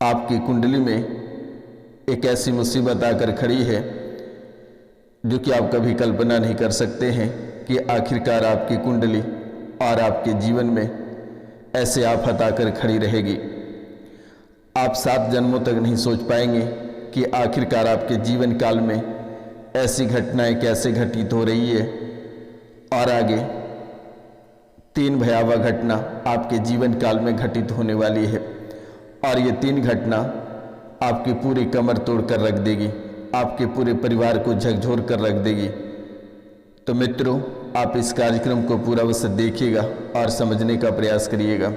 आपकी कुंडली में एक ऐसी मुसीबत आकर खड़ी है जो कि आप कभी कल्पना नहीं कर सकते हैं कि आखिरकार आपकी कुंडली और आपके जीवन में ऐसे आफत आकर खड़ी रहेगी। आप 7 जन्मों तक नहीं सोच पाएंगे कि आखिरकार आपके जीवन काल में ऐसी घटनाएं कैसे घटित हो रही है और आगे 3 भयावह घटना आपके जीवन काल में घटित होने वाली है और ये 3 घटना आपकी पूरी कमर तोड़ कर रख देगी, आपके पूरे परिवार को झकझोर कर रख देगी। तो मित्रों, आप इस कार्यक्रम को पूरा अवश्य देखिएगा और समझने का प्रयास करिएगा।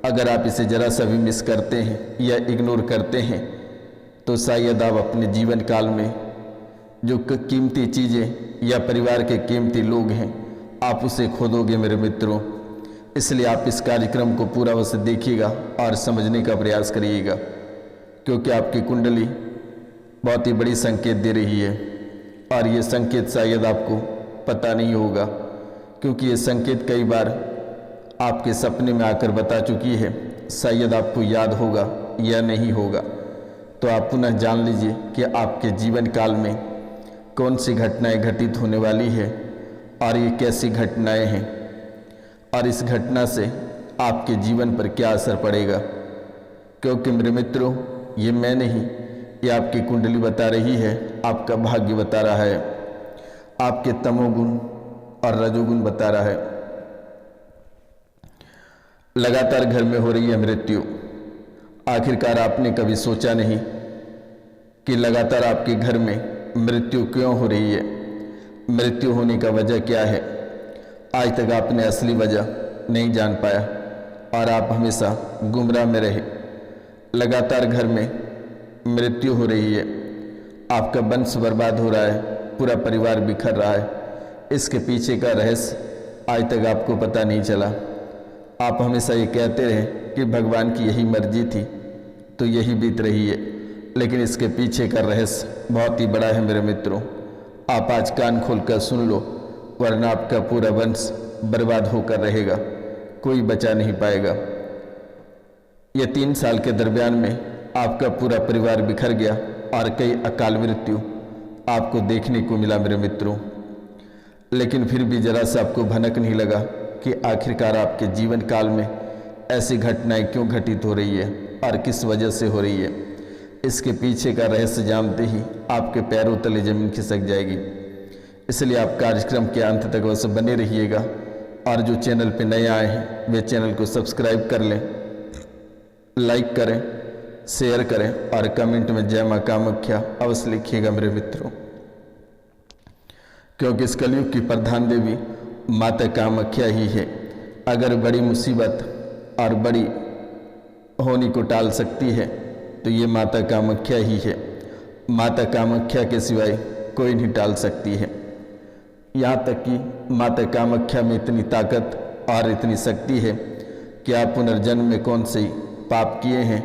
अगर आप इसे जरा सा भी मिस करते हैं या इग्नोर करते हैं तो शायद आप अपने जीवन काल में जो कीमती चीज़ें या परिवार के कीमती लोग हैं आप उसे खो दोगे मेरे मित्रों। इसलिए आप इस कार्यक्रम को पूरा अवश्य देखिएगा और समझने का प्रयास करिएगा, क्योंकि आपकी कुंडली बहुत ही बड़ी संकेत दे रही है और ये संकेत शायद आपको पता नहीं होगा, क्योंकि ये संकेत कई बार आपके सपने में आकर बता चुकी है। शायद आपको याद होगा या नहीं होगा, तो आप पुनः जान लीजिए कि आपके जीवन काल में कौन सी घटनाएं घटित होने वाली है और ये कैसी घटनाएं हैं और इस घटना से आपके जीवन पर क्या असर पड़ेगा। क्योंकि मेरे मित्रों, ये मैं नहीं, ये आपकी कुंडली बता रही है, आपका भाग्य बता रहा है, आपके तमोगुण और रजोगुण बता रहा है। लगातार घर में हो रही है मृत्यु। आखिरकार आपने कभी सोचा नहीं कि लगातार आपके घर में मृत्यु क्यों हो रही है, मृत्यु होने का वजह क्या है। आज तक आपने असली वजह नहीं जान पाया और आप हमेशा गुमराह में रहे। लगातार घर में मृत्यु हो रही है, आपका वंश बर्बाद हो रहा है, पूरा परिवार बिखर रहा है। इसके पीछे का रहस्य आज तक आपको पता नहीं चला। आप हमेशा ये कहते रहे कि भगवान की यही मर्जी थी तो यही बीत रही है, लेकिन इसके पीछे का रहस्य बहुत ही बड़ा है मेरे मित्रों। आप आज कान खोलकर सुन लो, वरना आपका पूरा वंश बर्बाद होकर रहेगा, कोई बचा नहीं पाएगा। ये 3 साल के दरमियान में आपका पूरा परिवार बिखर गया और कई अकाल मृत्यु आपको देखने को मिला मेरे मित्रों। लेकिन फिर भी जरा सा आपको भनक नहीं लगा कि आखिरकार आपके जीवन काल में ऐसी घटनाएं क्यों घटित हो रही है और किस वजह से हो रही है। इसके पीछे का रहस्य जानते ही आपके पैरों तले जमीन खिसक जाएगी। इसलिए आप कार्यक्रम के अंत तक अवश्य बने रहिएगा और जो चैनल पे नए आए हैं वे चैनल को सब्सक्राइब कर लें, लाइक करें, शेयर करें और कमेंट में जय मां कामाख्या अवश्य लिखिएगा मेरे मित्रों, क्योंकि इस कलयुग की प्रधान देवी माता कामाख्या ही है। अगर बड़ी मुसीबत और बड़ी होनी को टाल सकती है तो ये माता कामाख्या ही है। माता कामाख्या के सिवाय कोई नहीं टाल सकती है। यहाँ तक कि माता कामाख्या में इतनी ताकत और इतनी शक्ति है कि आप पुनर्जन्म में कौन से पाप किए हैं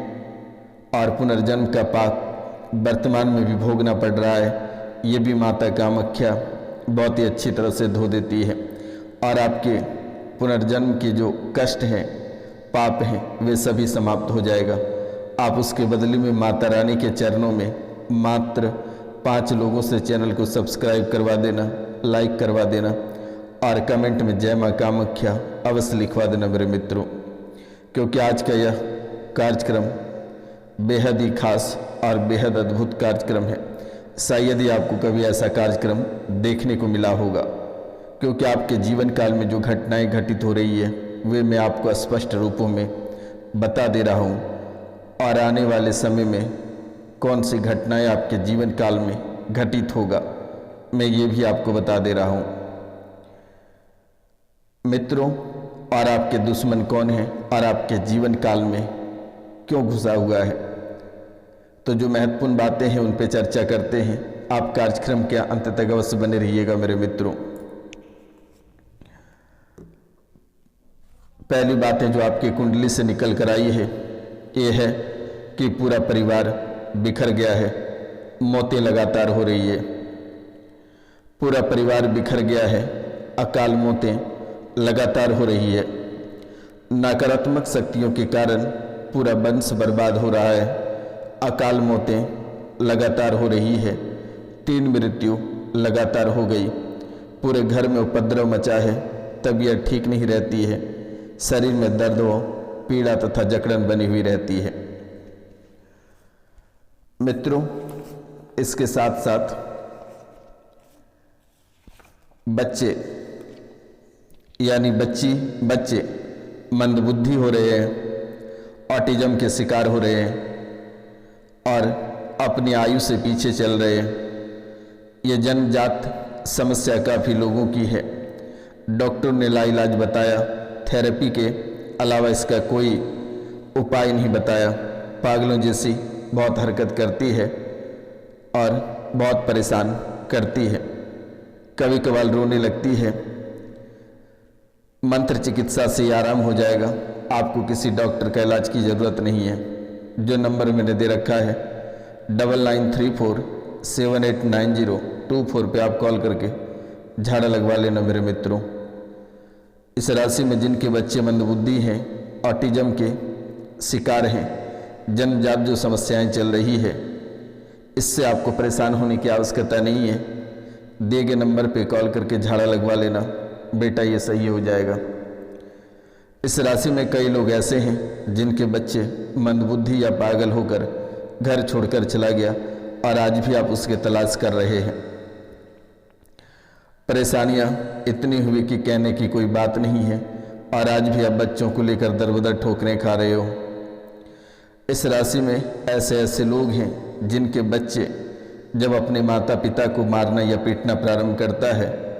और पुनर्जन्म का पाप वर्तमान में भी भोगना पड़ रहा है, ये भी माता कामाख्या बहुत ही अच्छी तरह से धो देती है और आपके पुनर्जन्म के जो कष्ट हैं, पाप हैं, वे सभी समाप्त हो जाएगा। आप उसके बदले में माता रानी के चरणों में मात्र 5 लोगों से चैनल को सब्सक्राइब करवा देना, लाइक करवा देना और कमेंट में जय मां कामाख्या अवश्य लिखवा देना मेरे मित्रों, क्योंकि आज का यह कार्यक्रम बेहद ही खास और बेहद अद्भुत कार्यक्रम है। शायद ही आपको कभी ऐसा कार्यक्रम देखने को मिला होगा, क्योंकि आपके जीवन काल में जो घटनाएं घटित हो रही है वे मैं आपको स्पष्ट रूपों में बता दे रहा हूँ और आने वाले समय में कौन सी घटनाएं आपके जीवन काल में घटित होगा मैं ये भी आपको बता दे रहा हूँ मित्रों। और आपके दुश्मन कौन हैं और आपके जीवन काल में क्यों घुसा हुआ है, तो जो महत्वपूर्ण बातें हैं उन पर चर्चा करते हैं। आप कार्यक्रम के अंत तक अवश्य बने रहिएगा मेरे मित्रों। पहली बात है जो आपकी कुंडली से निकल कर आई है, ये है कि पूरा परिवार बिखर गया है, मौतें लगातार हो रही है। पूरा परिवार बिखर गया है, अकाल मौतें लगातार हो रही है। नकारात्मक शक्तियों के कारण पूरा वंश बर्बाद हो रहा है, अकाल मौतें लगातार हो रही है, 3 मृत्यु लगातार हो गई, पूरे घर में उपद्रव मचा है, तबीयत ठीक नहीं रहती है, शरीर में दर्द हो, पीड़ा तथा जकड़न बनी हुई रहती है। मित्रों, इसके साथ साथ बच्चे यानी बच्चे मंदबुद्धि हो रहे हैं, ऑटिज्म के शिकार हो रहे हैं और अपनी आयु से पीछे चल रहे हैं। ये जन्मजात समस्या काफ़ी लोगों की है। डॉक्टर ने लाइलाज बताया, थेरेपी के अलावा इसका कोई उपाय नहीं बताया। पागलों जैसी बहुत हरकत करती है और बहुत परेशान करती है, कभी कभार रोने लगती है। मंत्र चिकित्सा से आराम हो जाएगा, आपको किसी डॉक्टर का इलाज की ज़रूरत नहीं है। जो नंबर मैंने दे रखा है 9934789024 पे आप कॉल करके झाड़ा लगवा लेना मेरे मित्रों। इस राशि में जिनके बच्चे मंदबुद्धि हैं, ऑटिज्म के शिकार हैं, जन्मजात जो समस्याएं चल रही है, इससे आपको परेशान होने की आवश्यकता नहीं है। दिए गए नंबर पे कॉल करके झाड़ा लगवा लेना, बेटा ये सही हो जाएगा। इस राशि में कई लोग ऐसे हैं जिनके बच्चे मंदबुद्धि या पागल होकर घर छोड़कर चला गया और आज भी आप उसके तलाश कर रहे हैं। परेशानियां इतनी हुई कि कहने की कोई बात नहीं है और आज भी आप बच्चों को लेकर दर-बदर ठोकरें खा रहे हो। इस राशि में ऐसे लोग हैं जिनके बच्चे जब अपने माता पिता को मारना या पीटना प्रारंभ करता है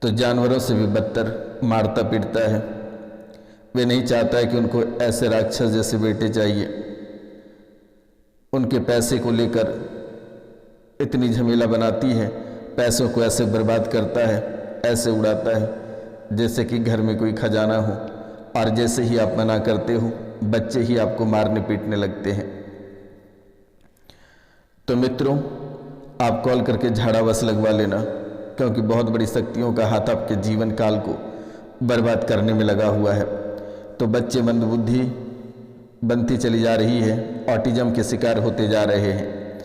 तो जानवरों से भी बदतर मारता पीटता है। वे नहीं चाहता है कि उनको ऐसे राक्षस जैसे बेटे चाहिए। उनके पैसे को लेकर इतनी झमेला बनाती है, पैसों को ऐसे बर्बाद करता है, ऐसे उड़ाता है जैसे कि घर में कोई खजाना हो, और जैसे ही आप मना करते हो बच्चे ही आपको मारने पीटने लगते हैं। तो मित्रों, आप कॉल करके झाड़ा बस लगवा लेना, क्योंकि बहुत बड़ी शक्तियों का हाथ आपके जीवन काल को बर्बाद करने में लगा हुआ है। तो बच्चे मंदबुद्धि बनती चली जा रही है, ऑटिज्म के शिकार होते जा रहे हैं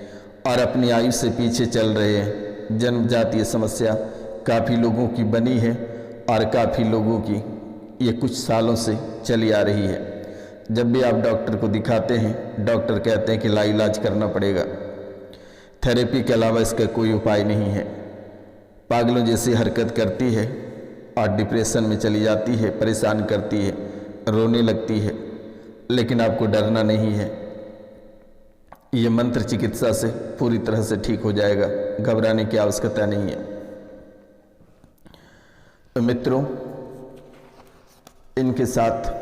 और अपनी आयु से पीछे चल रहे हैं। जन्मजात ये समस्या काफ़ी लोगों की बनी है और काफ़ी लोगों की ये कुछ सालों से चली आ रही है। जब भी आप डॉक्टर को दिखाते हैं, डॉक्टर कहते हैं कि लाइलाज करना पड़ेगा, थेरेपी के अलावा इसका कोई उपाय नहीं है। पागलों जैसी हरकत करती है और डिप्रेशन में चली जाती है, परेशान करती है, रोने लगती है। लेकिन आपको डरना नहीं है, ये मंत्र चिकित्सा से पूरी तरह से ठीक हो जाएगा, घबराने की आवश्यकता नहीं है। तो मित्रों, इनके साथ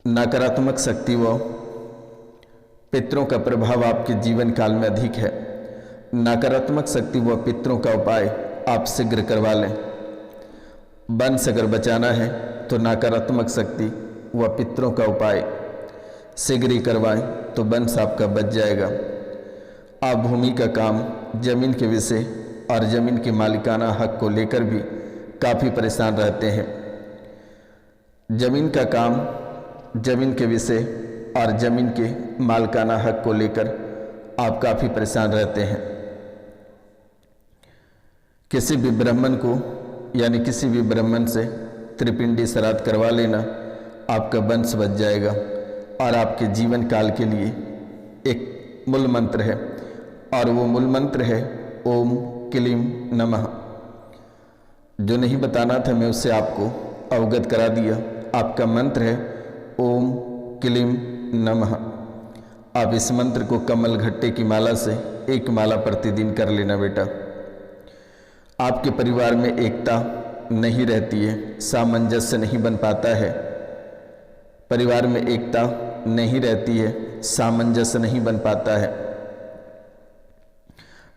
नकारात्मक शक्ति व पितरों का प्रभाव आपके जीवन काल में अधिक है। नकारात्मक शक्ति व पितरों का उपाय आप शीघ्र करवा लें। वंश अगर बचाना है तो नकारात्मक शक्ति व पितरों का उपाय शीघ्र ही करवाएं तो वंश आपका बच जाएगा। आप भूमि का काम, जमीन के विषय और जमीन के मालिकाना हक को लेकर भी काफ़ी परेशान रहते हैं। जमीन का काम, जमीन के विषय और जमीन के मालिकाना हक को लेकर आप काफ़ी परेशान रहते हैं। किसी भी ब्राह्मण को यानी किसी भी ब्राह्मण से त्रिपिंडी श्राद्ध करवा लेना, आपका वंश बच जाएगा। और आपके जीवन काल के लिए एक मूल मंत्र है और वो मूल मंत्र है ओम क्लीम नमः। जो नहीं बताना था मैं उससे आपको अवगत करा दिया। आपका मंत्र है ओम क्लीम नमः। आप इस मंत्र को कमल घट्टे की माला से 1 माला प्रतिदिन कर लेना बेटा। आपके परिवार में एकता नहीं रहती है, सामंजस्य नहीं बन पाता है। परिवार में एकता नहीं रहती है, सामंजस्य नहीं बन पाता है।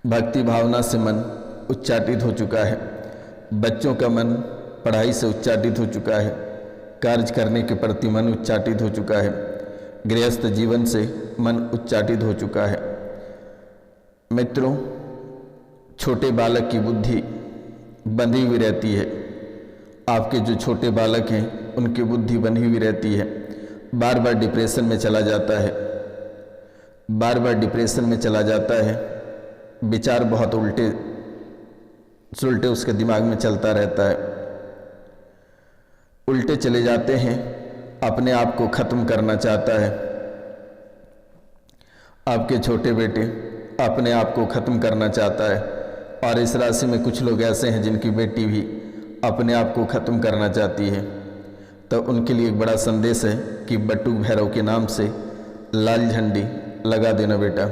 भक्ति भावना से मन उच्चाटित हो चुका है। बच्चों का मन पढ़ाई से उच्चाटित हो चुका है। कार्य करने के प्रति मन उच्चाटित हो चुका है। गृहस्थ जीवन से मन उच्चाटित हो चुका है। मित्रों, छोटे बालक की बुद्धि बंधी हुई रहती है। आपके जो छोटे बालक हैं उनकी बुद्धि बंधी हुई रहती है। बार बार डिप्रेशन में चला जाता है, बार बार डिप्रेशन में चला जाता है। विचार बहुत उल्टे सुलटे उसके दिमाग में चलता रहता है, उल्टे चले जाते हैं, अपने आप को ख़त्म करना चाहता है। आपके छोटे बेटे अपने आप को ख़त्म करना चाहता है, और इस राशि में कुछ लोग ऐसे हैं जिनकी बेटी भी अपने आप को ख़त्म करना चाहती है। तो उनके लिए एक बड़ा संदेश है कि बटुक भैरव के नाम से लाल झंडी लगा देना बेटा,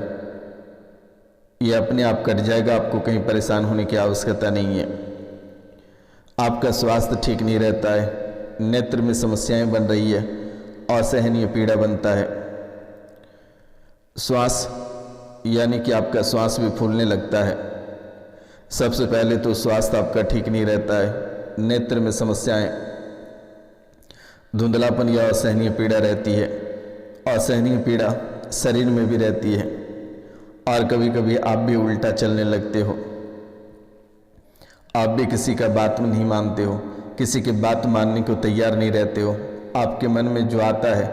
ये अपने आप कट जाएगा, आपको कहीं परेशान होने की आवश्यकता नहीं है। आपका स्वास्थ्य ठीक नहीं रहता है, नेत्र में समस्याएं बन रही है, असहनीय पीड़ा बनता है। श्वास यानी कि आपका श्वास भी फूलने लगता है। सबसे पहले तो स्वास्थ्य आपका ठीक नहीं रहता है, नेत्र में समस्याएं, धुंधलापन या असहनीय पीड़ा रहती है। असहनीय पीड़ा शरीर में भी रहती है, और कभी कभी आप भी उल्टा चलने लगते हो, आप भी किसी का बात नहीं मानते हो, किसी की बात मानने को तैयार नहीं रहते हो। आपके मन में जो आता है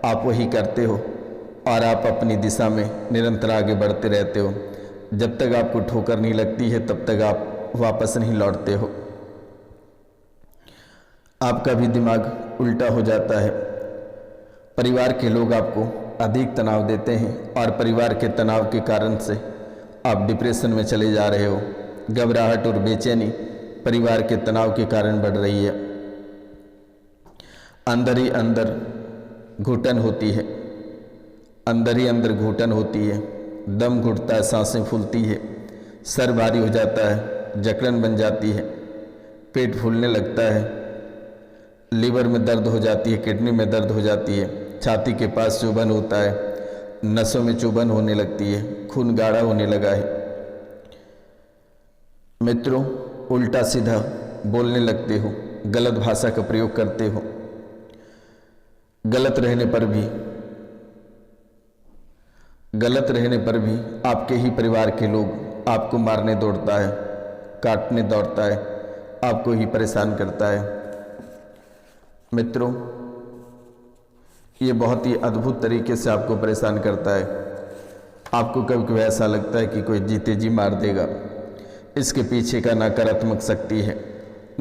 आप वही करते हो, और आप अपनी दिशा में निरंतर आगे बढ़ते रहते हो। जब तक आपको ठोकर नहीं लगती है तब तक आप वापस नहीं लौटते हो। आपका भी दिमाग उल्टा हो जाता है। परिवार के लोग आपको अधिक तनाव देते हैं, और परिवार के तनाव के कारण से आप डिप्रेशन में चले जा रहे हो। घबराहट और बेचैनी परिवार के तनाव के कारण बढ़ रही है। अंदर ही अंदर घुटन होती है, अंदर ही अंदर घुटन होती है, दम घुटता है, सांसें फूलती है, सर भारी हो जाता है, जकड़न बन जाती है, पेट फूलने लगता है, लीवर में दर्द हो जाती है, किडनी में दर्द हो जाती है, छाती के पास चुभन होता है, नसों में चुभन होने लगती है, खून गाढ़ा होने लगा है। मित्रों, उल्टा सीधा बोलने लगते हो, गलत भाषा का प्रयोग करते हो। गलत रहने पर भी आपके ही परिवार के लोग आपको मारने दौड़ता है, काटने दौड़ता है, आपको ही परेशान करता है। मित्रों, ये बहुत ही अद्भुत तरीके से आपको परेशान करता है। आपको कभी कभी ऐसा लगता है कि कोई जीते जी मार देगा। इसके पीछे का नकारात्मक शक्ति है।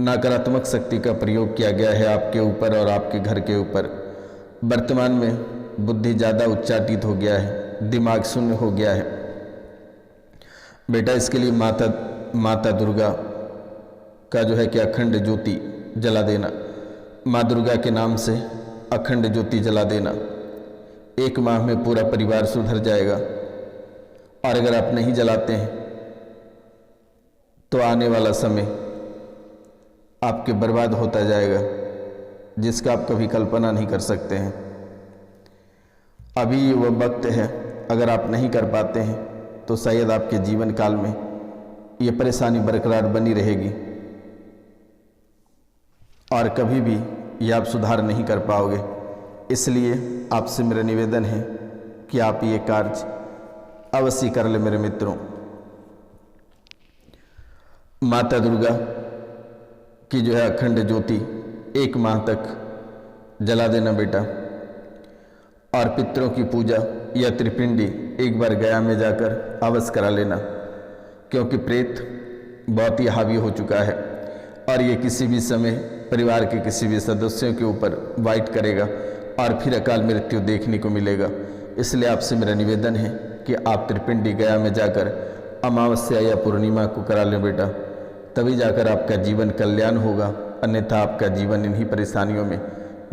नकारात्मक शक्ति का प्रयोग किया गया है आपके ऊपर और आपके घर के ऊपर। वर्तमान में बुद्धि ज़्यादा उच्चाटित हो गया है, दिमाग शून्य हो गया है। बेटा, इसके लिए माता दुर्गा का जो है कि अखंड ज्योति जला देना। माँ दुर्गा के नाम से अखंड ज्योति जला देना। 1 माह में पूरा परिवार सुधर जाएगा। और अगर आप नहीं जलाते हैं तो आने वाला समय आपके बर्बाद होता जाएगा, जिसका आप कभी कल्पना नहीं कर सकते हैं। अभी वह वक्त है, अगर आप नहीं कर पाते हैं तो शायद आपके जीवन काल में ये परेशानी बरकरार बनी रहेगी, और कभी भी ये आप सुधार नहीं कर पाओगे। इसलिए आपसे मेरा निवेदन है कि आप ये कार्य अवश्य कर ले मेरे मित्रों। माता दुर्गा की जो है अखंड ज्योति 1 माह तक जला देना बेटा। और पितरों की पूजा या त्रिपिंडी एक बार गया में जाकर अवश्य करा लेना, क्योंकि प्रेत बहुत ही हावी हो चुका है और ये किसी भी समय परिवार के किसी भी सदस्यों के ऊपर वाइट करेगा और फिर अकाल मृत्यु देखने को मिलेगा। इसलिए आपसे मेरा निवेदन है कि आप त्रिपिंडी गया में जाकर अमावस्या या पूर्णिमा को करा लें बेटा, तभी जाकर आपका जीवन कल्याण होगा। अन्यथा आपका जीवन इन्हीं परेशानियों में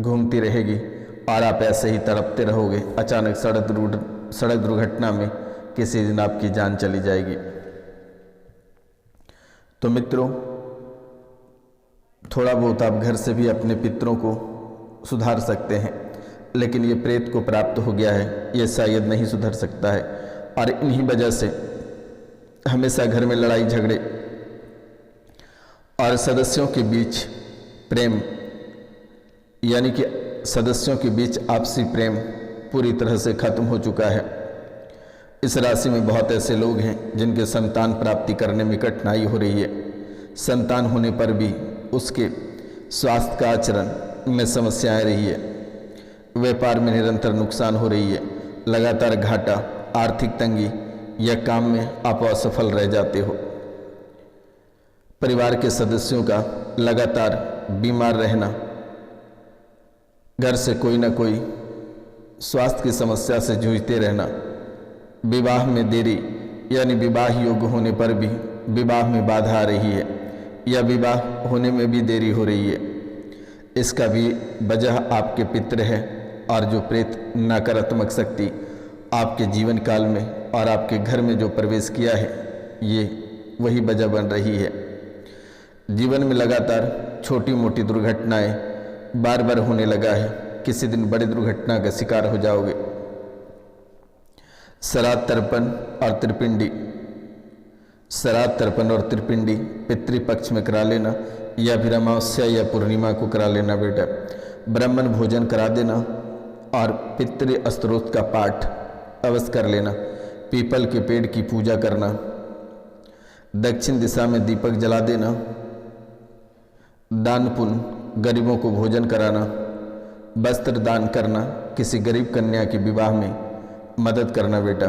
घूमती रहेगी और आप ऐसे ही तड़पते रहोगे। अचानक सड़क दुर्घटना में किसी दिन आपकी जान चली जाएगी। तो मित्रों, थोड़ा बहुत आप घर से भी अपने पितरों को सुधार सकते हैं, लेकिन ये प्रेत को प्राप्त हो गया है, ये शायद नहीं सुधर सकता है। और इन्हीं वजह से हमेशा घर में लड़ाई झगड़े और सदस्यों के बीच प्रेम, यानी कि सदस्यों के बीच आपसी प्रेम पूरी तरह से खत्म हो चुका है। इस राशि में बहुत ऐसे लोग हैं जिनके संतान प्राप्ति करने में कठिनाई हो रही है। संतान होने पर भी उसके स्वास्थ्य का आचरण में समस्याएं रही है। व्यापार में निरंतर नुकसान हो रही है, लगातार घाटा, आर्थिक तंगी या काम में आप असफल रह जाते हो। परिवार के सदस्यों का लगातार बीमार रहना, घर से कोई ना कोई स्वास्थ्य की समस्या से जूझते रहना, विवाह में देरी यानी विवाह योग्य होने पर भी विवाह में बाधा आ रही है या विवाह होने में भी देरी हो रही है। इसका भी वजह आपके पितृ है और जो प्रेत नकारात्मक शक्ति आपके जीवन काल में और आपके घर में जो प्रवेश किया है, ये वही वजह बन रही है। जीवन में लगातार छोटी मोटी दुर्घटनाएं बार बार होने लगा है, किसी दिन बड़ी दुर्घटना का शिकार हो जाओगे। श्राद्ध तर्पण और त्रिपिंडी, श्राद्ध तर्पण और त्रिपिंडी पितृपक्ष में करा लेना या फिर अमावस्या या पूर्णिमा को करा लेना बेटा। ब्राह्मण भोजन करा देना और पितृ स्तोत्र का पाठ अवश्य कर लेना। पीपल के पेड़ की पूजा करना, दक्षिण दिशा में दीपक जला देना, दान पुण्य, गरीबों को भोजन कराना, वस्त्र दान करना, किसी गरीब कन्या के विवाह में मदद करना बेटा।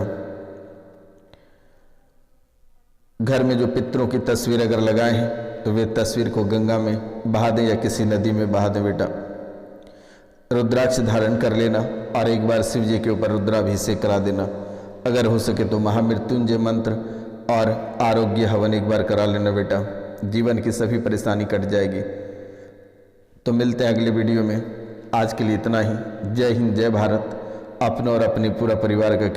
घर में जो पितरों की तस्वीर अगर लगाए हैं तो वे तस्वीर को गंगा में बहा दें या किसी नदी में बहा दें बेटा। रुद्राक्ष धारण कर लेना और एक बार शिव जी के ऊपर रुद्राभिषेक करा देना। अगर हो सके तो महामृत्युंजय मंत्र और आरोग्य हवन एक बार करा लेना बेटा। जीवन की सभी परेशानी कट जाएगी। तो मिलते हैं अगले वीडियो में। आज के लिए इतना ही। जय हिंद, जय भारत। अपना और अपने पूरा परिवार का